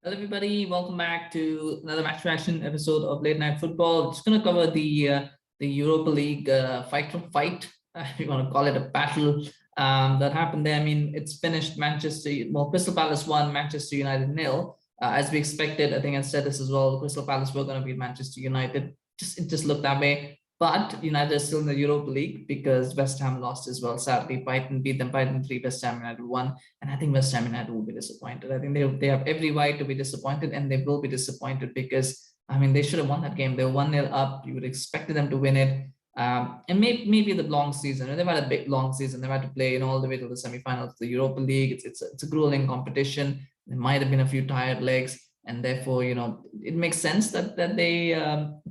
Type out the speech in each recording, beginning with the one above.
Hello, everybody. Welcome back to another match reaction episode of Late Night Football. Just going to cover the Europa League fight. If you want to call it a battle that happened there. I mean, it's finished. Crystal Palace won, Manchester United nil. As we expected, I think I said this as well. Crystal Palace were going to beat Manchester United. It just looked that way. But United is still in the Europa League because West Ham lost as well. Sadly, Brighton beat them. Brighton 3, West Ham United 1. And I think West Ham United will be disappointed. I think they have every right to be disappointed, and they will be disappointed because, I mean, they should have won that game. They were 1-0 up. You would expect them to win it. And maybe the long season. They've had a big long season. They've had to play all the way to the semifinals of the Europa League. It's a grueling competition. There might have been a few tired legs. And therefore, it makes sense that they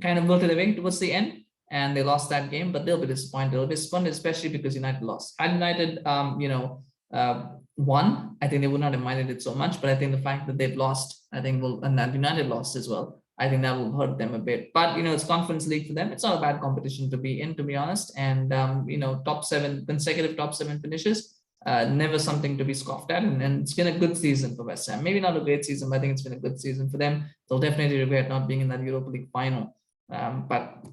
kind of wilted away towards the end. And they lost that game, but they'll be disappointed. They'll be disappointed, especially because United lost. Had United, won, I think they would not have minded it so much. But I think the fact that they've lost, and that United lost as well, I think that will hurt them a bit. But it's Conference League for them. It's not a bad competition to be in, to be honest. And consecutive top 7 finishes, never something to be scoffed at. And it's been a good season for West Ham. Maybe not a great season, but I think it's been a good season for them. They'll definitely regret not being in that Europa League final. But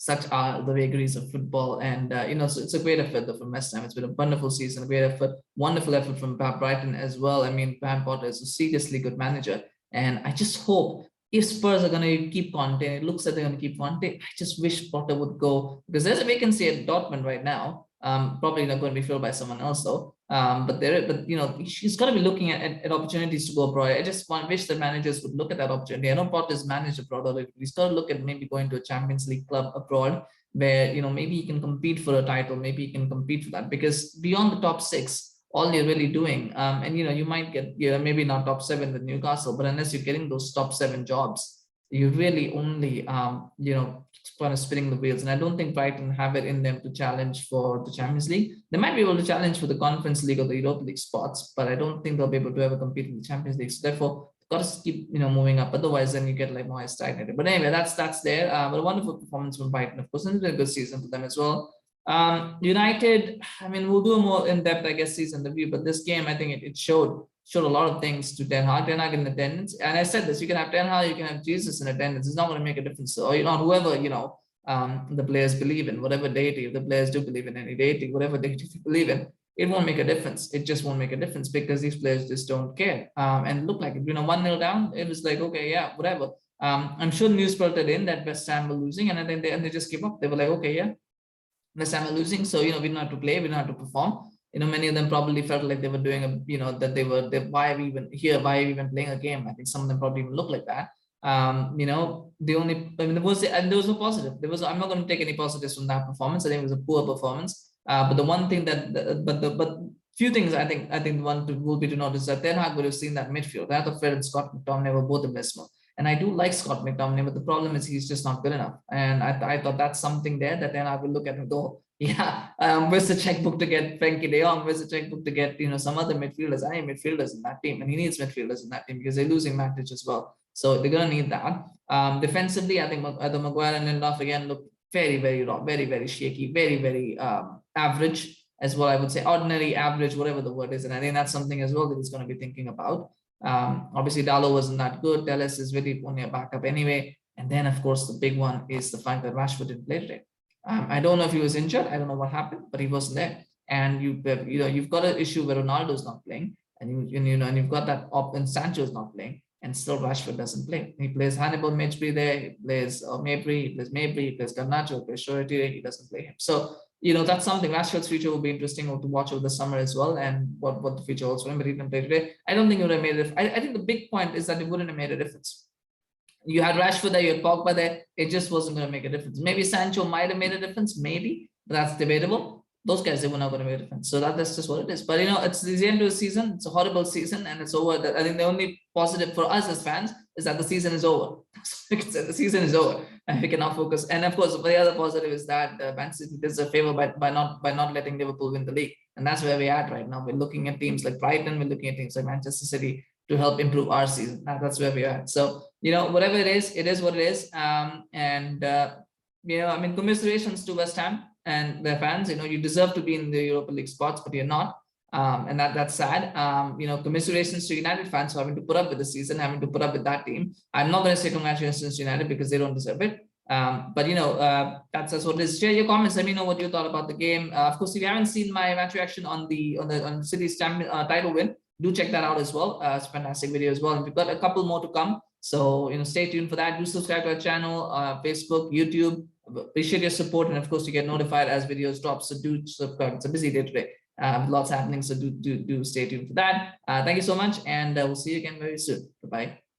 such are the vagaries of football, and so it's a great effort though from West Ham. It's been a wonderful season, a great effort, wonderful effort from Brighton as well. I mean, Graham Potter is a seriously good manager, and I just hope if Spurs are going to keep Conte, it looks like they're going to keep Conte. I just wish Potter would go, because there's a vacancy at Dortmund right now. Probably not going to be filled by someone else though. But she's got to be looking at opportunities to go abroad. I just wish the managers would look at that opportunity. I know Potter's managed abroad already. He's got to look at maybe going to a Champions League club abroad where maybe he can compete for a title. Maybe he can compete for that, because beyond the top 6, all you're really doing, and you might get maybe not top 7 with Newcastle, but unless you're getting those top 7 jobs, you really only kind of spinning the wheels. And I don't think Brighton have it in them to challenge for the Champions League. They might be able to challenge for the Conference League or the Europa League spots, but I don't think they'll be able to ever compete in the Champions League. So therefore, got to keep moving up. Otherwise, then you get like more stagnated. But anyway, that's there. But a wonderful performance from Brighton, of course, and it's been a good season for them as well. United, I mean, we'll do a more in-depth, I guess, season review. But this game, I think it showed a lot of things to Ten Hag. Ten Hag in attendance, and I said this: you can have Ten Hag, you can have Jesus in attendance. It's not going to make a difference. So whoever the players believe in, whatever deity, if the players do believe in any deity, whatever deity they believe in, it won't make a difference. It just won't make a difference because these players just don't care. And look like it, 1-0 down, it was like, okay, yeah, whatever. I'm sure news filtered in that West Ham were losing, and then they just gave up. They were like, okay, yeah, West Ham are losing, so we don't have to play, we don't have to perform. Many of them probably felt like they were doing why are we even here? Why are we even playing a game? I think some of them probably even look like that. There was no positive. I'm not going to take any positives from that performance. I think it was a poor performance. But the one thing few things I think the one will be to notice that Ten Hag would have seen that midfield. That of Fred and Scott McTominay were both abysmal. And I do like Scott McTominay, but the problem is he's just not good enough. And I thought that's something there that then I will look at and go, yeah, where's the checkbook to get Frankie de Jong? Where's the checkbook to get some other midfielders? I need midfielders in that team, and he needs midfielders in that team because they're losing Matic as well. So they're gonna need that. Defensively, I think either Maguire and Lindelof again look very, very raw, very, very shaky, very, very average as well. I would say ordinary, average, whatever the word is, and I think that's something as well that he's going to be thinking about. Obviously, Dalot wasn't that good. Dallas is really only a backup anyway. And then, of course, the big one is the fact that Rashford didn't play today. I don't know if he was injured. I don't know what happened, but he wasn't there. And you've got an issue where Ronaldo's not playing, and you've got that and Sancho's not playing, and still Rashford doesn't play. He plays Hannibal Mejbri there. He plays Mejbri. He plays Mejbri. He plays Garnacho. He plays Shoretire. He doesn't play him. So that's something. Rashford's future will be interesting to watch over the summer as well, and what the future holds for him. But he didn't play today. I don't think it would have made a difference. I think the big point is that it wouldn't have made a difference. You had Rashford there, you had Pogba there. It just wasn't going to make a difference. Maybe Sancho might have made a difference, maybe, but that's debatable. Those guys, they were not going to make a difference. So that's just what it is. But it's the end of the season. It's a horrible season, and it's over. I think the only positive for us as fans is that the season is over. The season is over, and we can now focus. And of course, the other positive is that Man City does a favor by not letting Liverpool win the league, and that's where we're at right now. We're looking at teams like Brighton. We're looking at teams like Manchester City to help improve our season. That's where we are. So whatever it is what it is. Commiserations to West Ham and their fans. You deserve to be in the Europa League spots, but you're not. And that's sad. Commiserations to United fans for having to put up with the season, having to put up with that team. I'm not going to say congratulations to United because they don't deserve it. But that's what it is. Share your comments. Let me know what you thought about the game. Of course, if you haven't seen my match reaction on the City's title win, do check that out as well. It's a fantastic video as well. And we've got a couple more to come. So stay tuned for that. Do subscribe to our channel, Facebook, YouTube. Appreciate your support, and of course, you get notified as videos drop. So do subscribe. It's a busy day today. Lots happening, so do stay tuned for that. Thank you so much, and we'll see you again very soon. Bye bye.